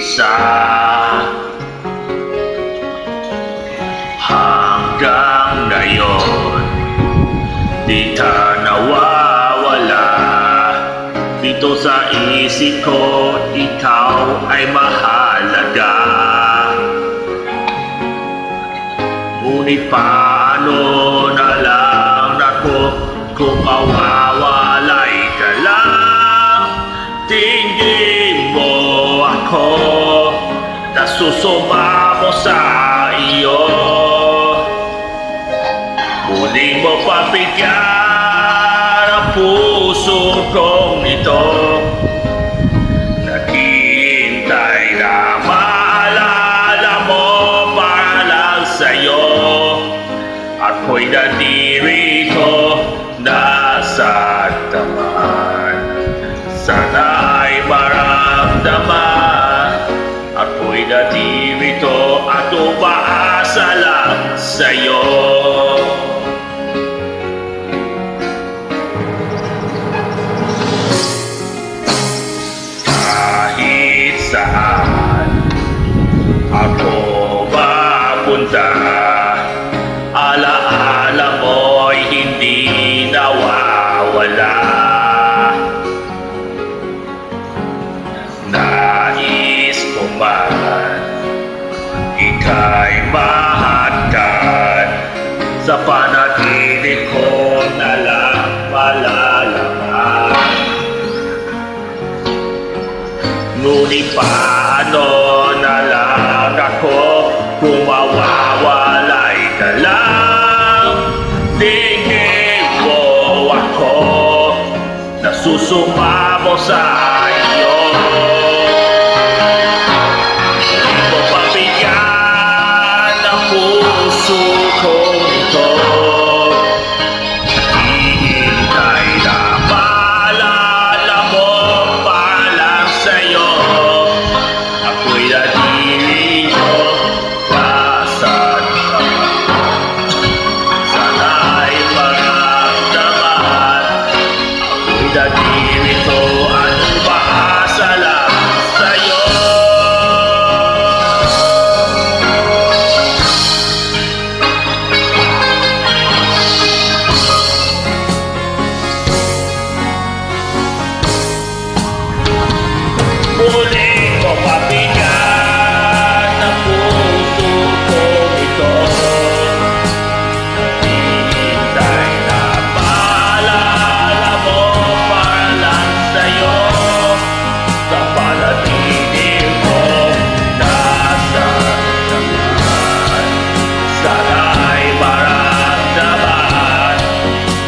isa. Hanggang ngayon, di ka nawawala. Dito sa isip ko, ikaw ay mahalaga. Ngunit paano na lang ako kung mawawalay ka lang? Tingin mo ako, nasusumamo sa iyo. Muling mo papigyan ang puso kong ito. Naghihintay na maalala mo para lang sa'yo. Ako'y nandirito, nasaan ka man. Sana'y maramdaman. Ako'y nandirito at umaasa lang sa'yo. Kahit saan ako mapunta, alaala mo'y hindi nawawala. Nais ko man ika'y mahagkan, sa panaginip ko na lang malalaman. Ngunit paano na lang ako kung mawawalay ka lang? Tingin mo ako, nasusumamo sa iyo. Hindi mo papigyan ang puso kong ito. Hihintay na maalala mo para lang sa'yo. Ako'y nandirito, nasaan ka man. Sana'y maramdaman. Ako'y nandirito at umaasa lang sa'yo. Muling mo papigyan ang puso kong ito. Naghihintay na maalala mo para lang sa'yo. Sa panaginip ko, nasaan ka man. Sana'y maramdaman.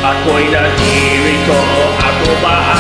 Ako'y nandirito at umaasa